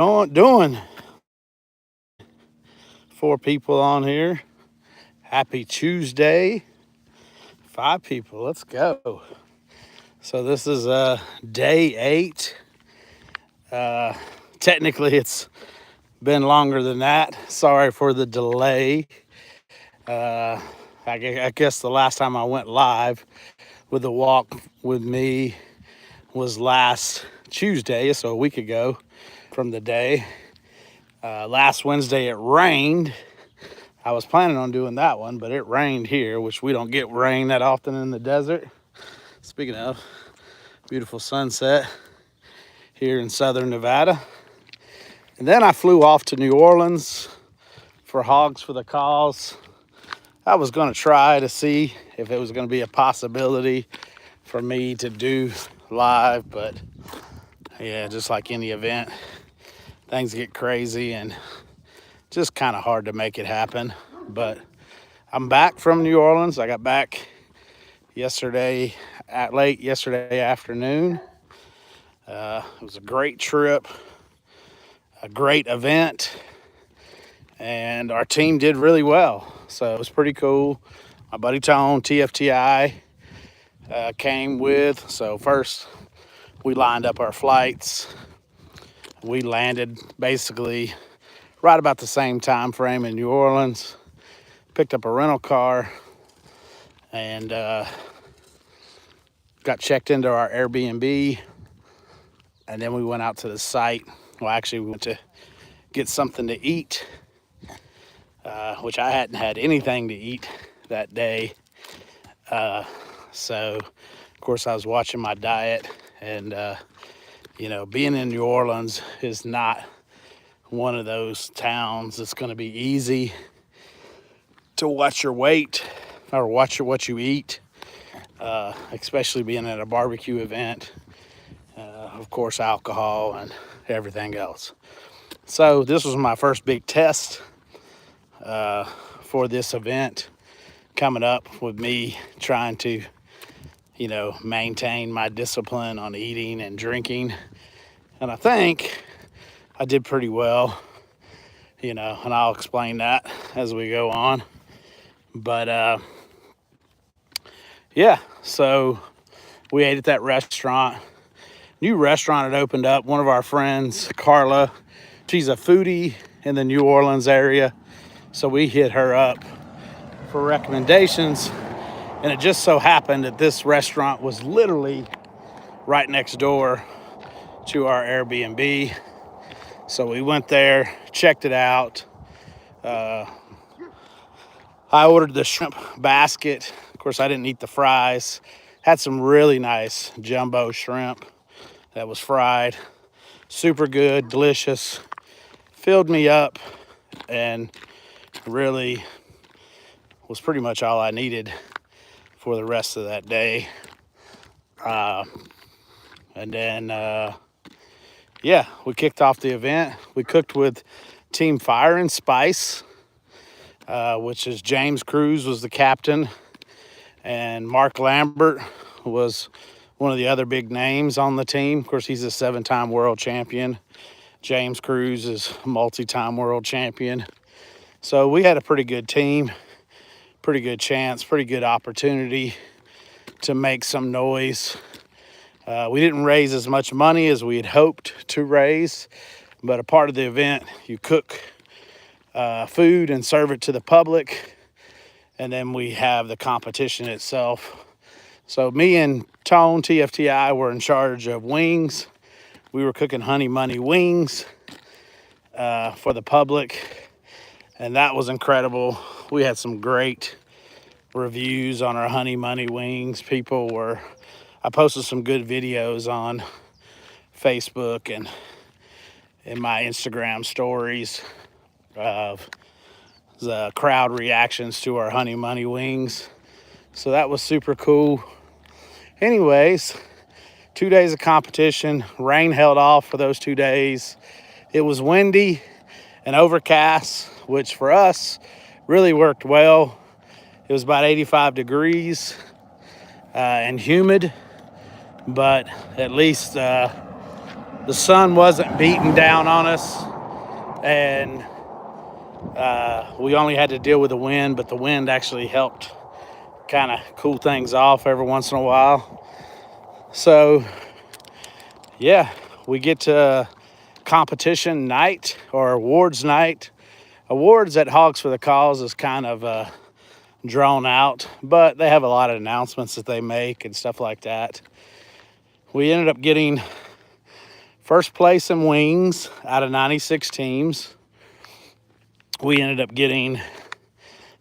Doing 4 people on here. Happy Tuesday. 5 people. Let's go. So this is day 8. Technically, it's been longer than that. Sorry for the delay. I guess the last time I went live with the walk with me was last Tuesday, so a week ago from the day. Last Wednesday it rained. I was planning on doing that one, but it rained here, which we don't get rain that often in the desert. Speaking of, beautiful sunset here in southern Nevada. And then I flew off to New Orleans for Hogs for the Cause. I was going to try to see if it was going to be a possibility for me to do live, but yeah, just like any event, things get crazy and just kind of hard to make it happen. But I'm back from New Orleans. I got back late yesterday afternoon. It was a great trip, a great event, and our team did really well. So it was pretty cool. My buddy Tone, TFTI, came with. So first we lined up our flights. We landed basically right about the same time frame in New Orleans. Picked up a rental car and got checked into our Airbnb. And then we went out to the site. Well, actually, we went to get something to eat, which I hadn't had anything to eat that day. So, of course, I was watching my diet. And, being in New Orleans is not one of those towns that's going to be easy to watch your weight or watch what you eat, especially being at a barbecue event. Of course, alcohol and everything else. So this was my first big test for this event coming up with me trying to, maintain my discipline on eating and drinking. And I think I did pretty well, and I'll explain that as we go on. But yeah, so we ate at that restaurant. New restaurant had opened up. One of our friends, Carla, she's a foodie in the New Orleans area. So we hit her up for recommendations. And it just so happened that this restaurant was literally right next door to our Airbnb. So we went there, checked it out. I ordered the shrimp basket. Of course, I didn't eat the fries. Had some really nice jumbo shrimp that was fried. Super good, delicious. Filled me up and really was pretty much all I needed for the rest of that day. And then, we kicked off the event. We cooked with Team Fire and Spice, which is James Cruz was the captain, and Mark Lambert was one of the other big names on the team. Of course, he's a 7-time world champion. James Cruz is a multi-time world champion. So we had a pretty good team, pretty good chance, pretty good opportunity to make some noise. We didn't raise as much money as we had hoped to raise, but a part of the event, you cook food and serve it to the public, and then we have the competition itself. So me and Tone, TFTI, were in charge of wings. We were cooking Honey Money wings for the public, and that was incredible. We had some great reviews on our Honey Money wings. I posted some good videos on Facebook and in my Instagram stories of the crowd reactions to our Honey Money wings. So that was super cool. Anyways, 2 days of competition. Rain held off for those 2 days. It was windy and overcast, which for us really worked well. It was about 85 degrees and humid, but at least the the sun wasn't beating down on us, and we only had to deal with the wind, but the wind actually helped kind of cool things off every once in a while. So yeah, we get to competition night, or awards night. Awards at Hogs for the Cause is kind of drawn out, but they have a lot of announcements that they make and stuff like that. We ended up getting first place in wings out of 96 teams. We ended up getting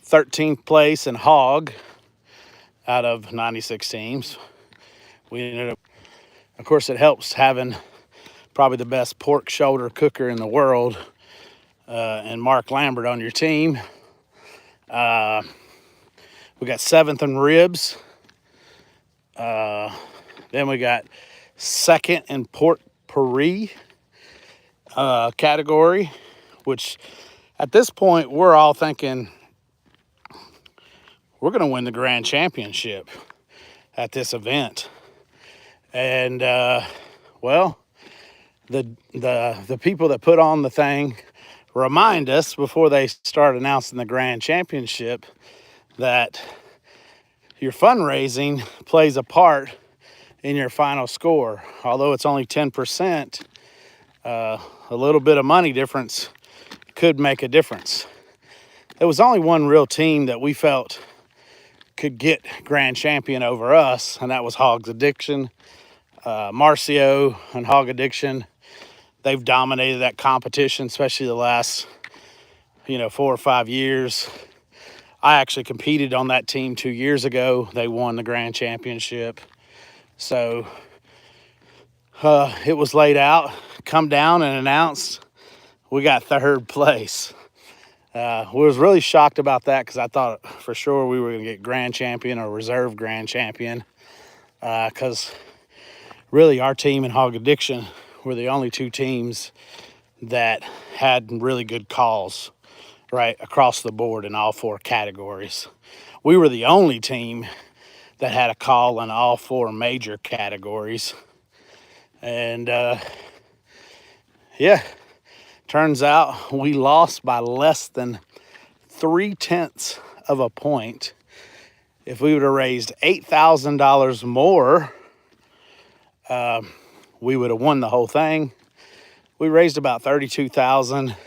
13th place in hog out of 96 teams. We ended up, of course, it helps having probably the best pork shoulder cooker in the world, and Mark Lambert on your team. We got 7th in ribs. Then we got 2nd in pork puree category, which at this point we're all thinking we're going to win the grand championship at this event. And well, the people that put on the thing remind us before they start announcing the grand championship that your fundraising plays a part in your final score. Although it's only 10%, a little bit of money difference could make a difference. There was only one real team that we felt could get grand champion over us, and that was Hogs Addiction. Marcio and Hog Addiction, they've dominated that competition, especially the last 4 or 5 years. I actually competed on that team 2 years ago. They won the grand championship. So it was laid out, come down and announced we got 3rd place. We was really shocked about that because I thought for sure we were going to get grand champion or reserve grand champion, because really our team and Hog Addiction were the only 2 teams that had really good calls right across the board in all 4 categories. We were the only team that had a call in all 4 major categories. And yeah, turns out we lost by less than 0.3 of a point. If we would have raised $8,000 more, we would have won the whole thing. We raised about $32,000.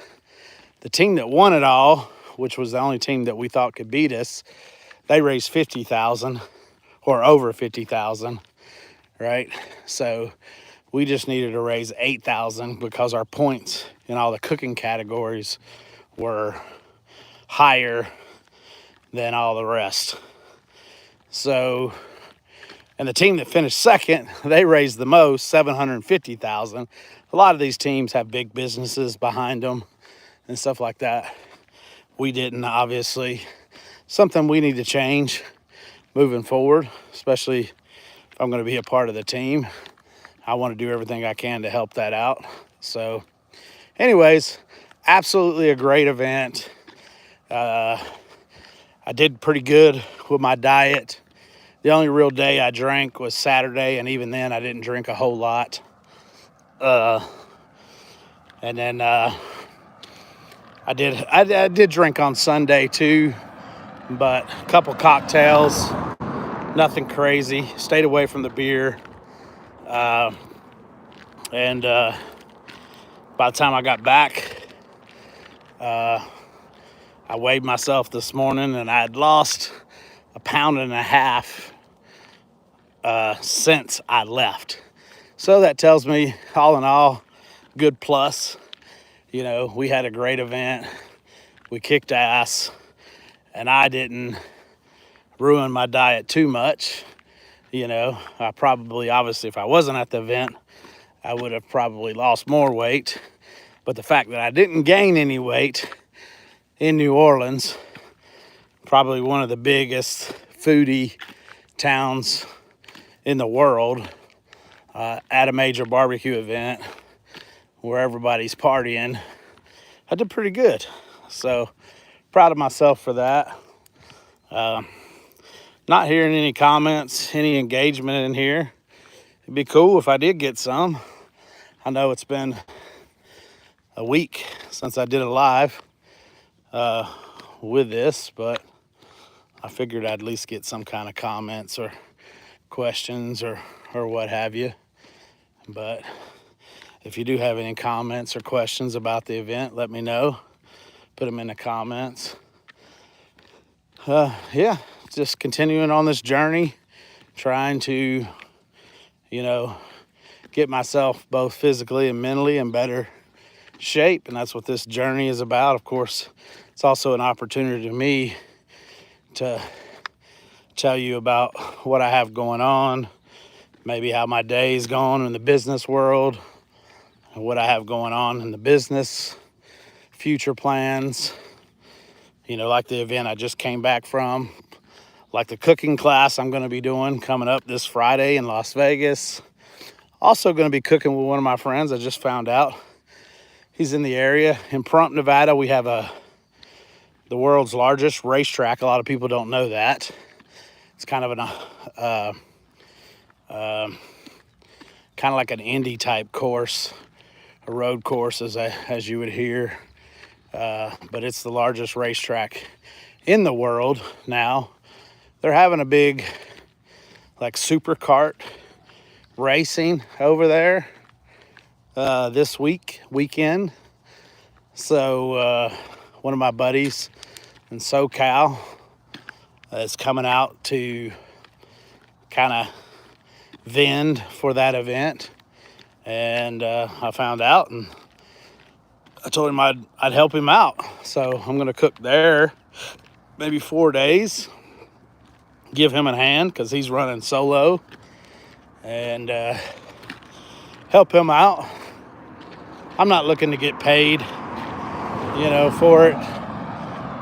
The team that won it all, which was the only team that we thought could beat us, they raised $50,000 or over $50,000, right? So we just needed to raise $8,000 because our points in all the cooking categories were higher than all the rest. So, and the team that finished second, they raised the most, $750,000. A lot of these teams have big businesses behind them and stuff like that. We didn't, obviously. Something we need to change moving forward, especially if I'm going to be a part of the team. I want to do everything I can to help that out. So anyways, absolutely a great event. I did pretty good with my diet. The only real day I drank was Saturday, and even then I didn't drink a whole lot. And then I did drink on Sunday too, but a couple cocktails, nothing crazy. Stayed away from the beer. And by the time I got back, I weighed myself this morning, and I had lost 1.5 pounds since I left. So that tells me, all in all, good plus. We had a great event. We kicked ass, and I didn't ruin my diet too much. I probably, obviously, if I wasn't at the event, I would have probably lost more weight. But the fact that I didn't gain any weight in New Orleans, probably one of the biggest foodie towns in the world, at a major barbecue event where everybody's partying, I did pretty good. So proud of myself for that. Not hearing any comments, any engagement in here. It'd be cool if I did get some. I know it's been a week since I did a live with this, but I figured I'd at least get some kind of comments or questions or what have you. But if you do have any comments or questions about the event, let me know. Put them in the comments. Yeah, just continuing on this journey, trying to, get myself both physically and mentally in better shape. And that's what this journey is about. Of course, it's also an opportunity to me to tell you about what I have going on, maybe how my day's going in the business world, what I have going on in the business, future plans, like the event I just came back from, like the cooking class I'm going to be doing coming up this Friday in Las Vegas. Also going to be cooking with one of my friends. I just found out he's in the area. In Pahrump, Nevada, we have the world's largest racetrack. A lot of people don't know that. It's kind of kind of like an Indy type course, a road course as you would hear. But it's the largest racetrack in the world now. They're having a big like super kart racing over there this weekend. So one of my buddies in SoCal is coming out to kind of vend for that event, and I found out, and I told him I'd help him out. So I'm gonna cook there maybe 4 days, give him a hand because he's running solo, and help him out. I'm not looking to get paid, for it.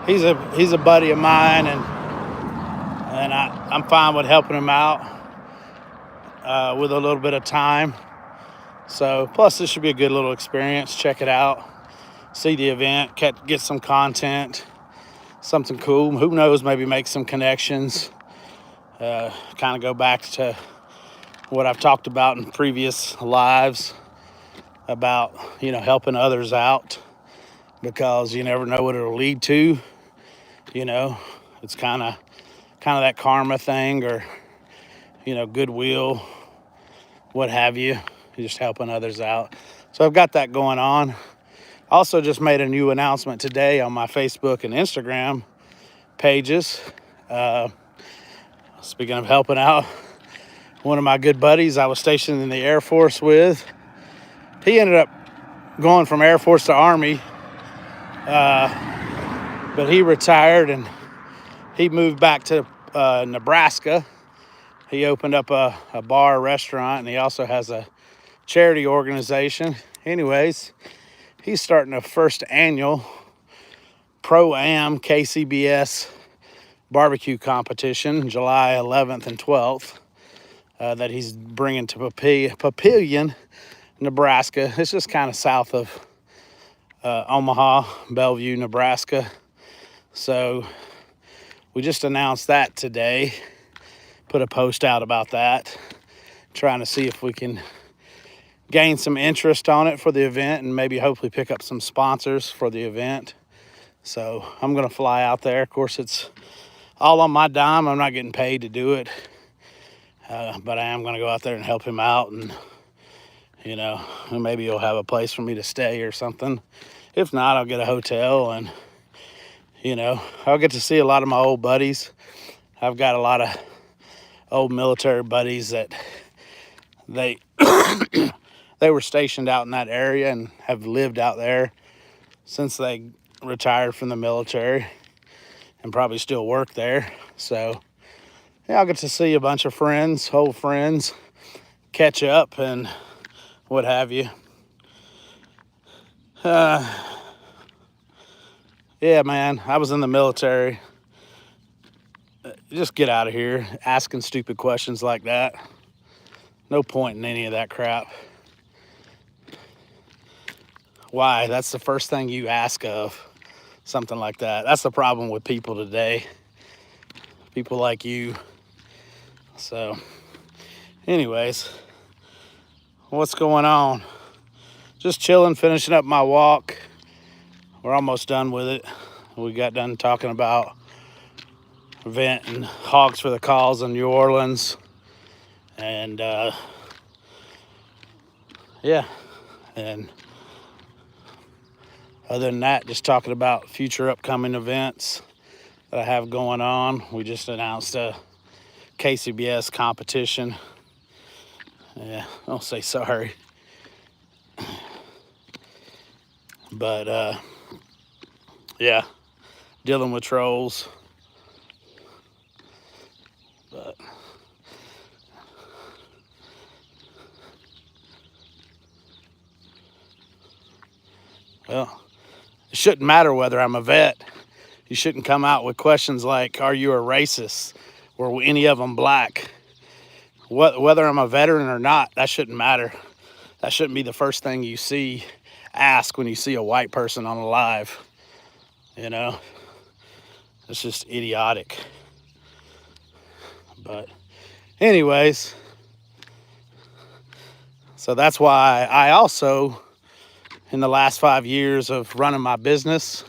He's a buddy of mine, and I'm fine with helping him out with a little bit of time. So plus this should be a good little experience. Check it out, see the event, get some content, something cool. Who knows, maybe make some connections, kind of go back to what I've talked about in previous lives about, helping others out, because you never know what it'll lead to. It's kind of that karma thing, or, goodwill, what have you. You're just helping others out. So I've got that going on. Also just made a new announcement today on my Facebook and Instagram pages. Speaking of helping out, one of my good buddies I was stationed in the Air Force with, he ended up going from Air Force to Army, but he retired and he moved back to Nebraska. He opened up a bar, restaurant, and he also has a charity organization. Anyways, he's starting a first annual Pro-Am KCBS barbecue competition, July 11th and 12th, that he's bringing to Papillion, Nebraska. It's just kind of south of Omaha, Bellevue, Nebraska. So we just announced that today, put a post out about that, trying to see if we can gain some interest on it for the event and maybe hopefully pick up some sponsors for the event. So I'm going to fly out there. Of course, it's all on my dime. I'm not getting paid to do it, but I am going to go out there and help him out, and maybe he'll have a place for me to stay or something. If not, I'll get a hotel, and I'll get to see a lot of my old buddies. I've got a lot of old military buddies that they were stationed out in that area and have lived out there since they retired from the military and probably still work there. So yeah, I'll get to see a bunch of friends, old friends, catch up and what have you. Yeah, man, I was in the military. Just get out of here asking stupid questions like that. No point in any of that crap. Why? That's the first thing you ask of, something like that. That's the problem with people today. People like you. So, anyways, what's going on? just chilling, finishing up my walk. We're almost done with it. We got done talking about event and Hogs for the Cause in New Orleans. And yeah, and other than that, just talking about future upcoming events that I have going on. We just announced a KCBS competition. Yeah, I'll say sorry. But yeah, dealing with trolls. But well, it shouldn't matter whether I'm a vet. You shouldn't come out with questions like, are you a racist? Or any of them black? Whether I'm a veteran or not, that shouldn't matter. That shouldn't be the first thing you ask when you see a white person on a live. You know, it's just idiotic. But anyways, so that's why I also, in the last 5 years of running my business,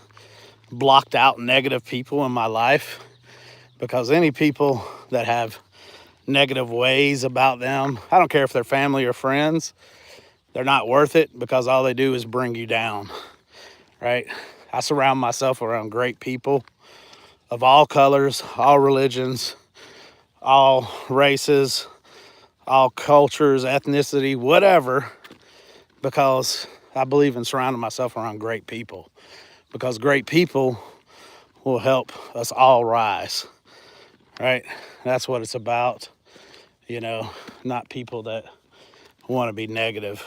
blocked out negative people in my life, because any people that have negative ways about them, I don't care if they're family or friends, they're not worth it, because all they do is bring you down, right? I surround myself around great people of all colors, all religions, all races, all cultures, ethnicity, whatever, because I believe in surrounding myself around great people, because great people will help us all rise, right? That's what it's about, you know, not people that want to be negative.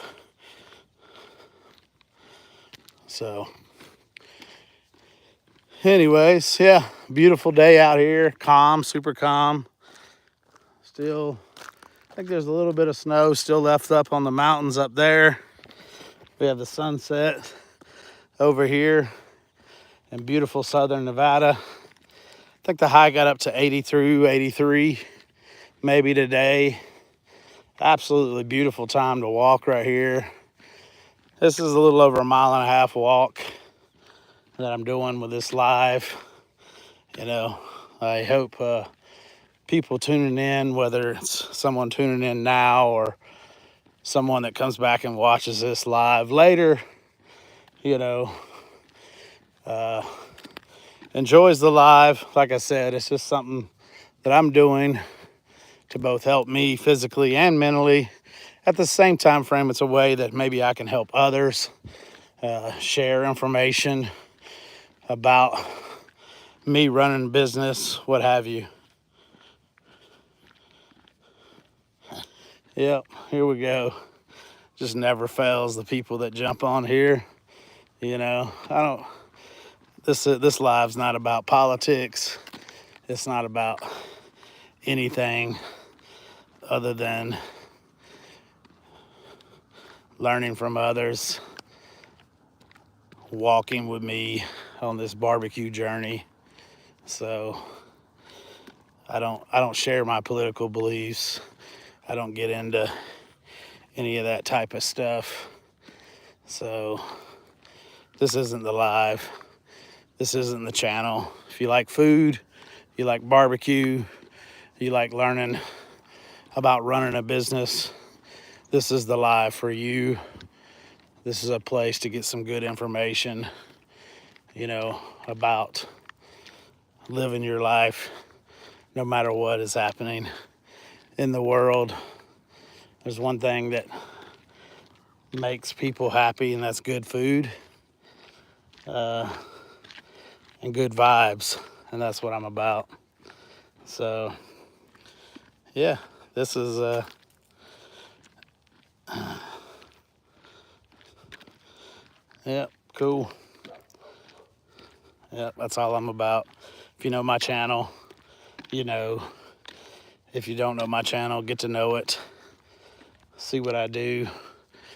So anyways, yeah, beautiful day out here, calm, super calm. Still, I think there's a little bit of snow still left up on the mountains up there. We have the sunset over here in beautiful southern Nevada. I think the high got up to 83 maybe today. Absolutely beautiful time to walk right here. This is a little over a 1.5 mile walk that I'm doing with this live. You know, I hope people tuning in, whether it's someone tuning in now or someone that comes back and watches this live later, you know, enjoys the live. Like I said, it's just something that I'm doing to both help me physically and mentally. At the same time frame, it's a way that maybe I can help others, share information about me running a business, what have you. Yep, here we go. Just never fails, the people that jump on here. You know, this live's not about politics. It's not about anything other than learning from others, walking with me on this barbecue journey. So I don't share my political beliefs. I don't get into any of that type of stuff. So this isn't the live. This isn't the channel. If you like food, you like barbecue, you like learning about running a business, this is the live for you. This is a place to get some good information, you know, about living your life no matter what is happening in the world. There's one thing that makes people happy, and that's good food and good vibes, and that's what I'm about. So yeah, this is yeah, cool. Yeah, that's all I'm about. If you know my channel, you know. If you don't know my channel, get to know it. See what I do,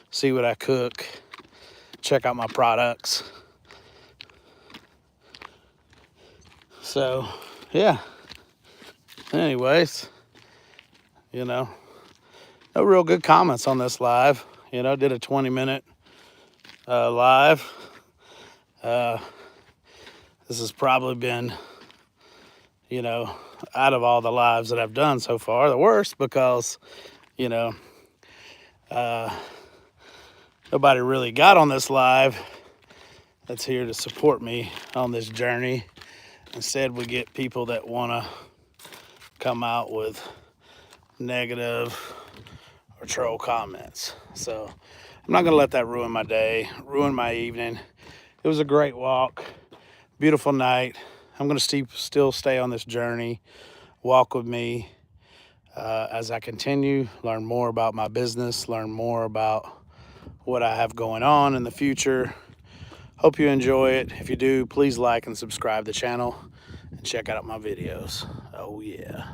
see what I cook, check out my products. So yeah, anyways, you know, no real good comments on this live. You know, did a 20-minute live. This has probably been, you know, out of all the lives that I've done so far, the worst, because, you know, nobody really got on this live that's here to support me on this journey. Instead, we get people that want to come out with negative or troll comments. So I'm not going to let that ruin my day, ruin my evening. It was a great walk, beautiful night. I'm going to still stay on this journey. Walk with me as I continue, learn more about my business, learn more about what I have going on in the future. Hope you enjoy it. If you do, please like and subscribe the channel and check out my videos. Oh yeah.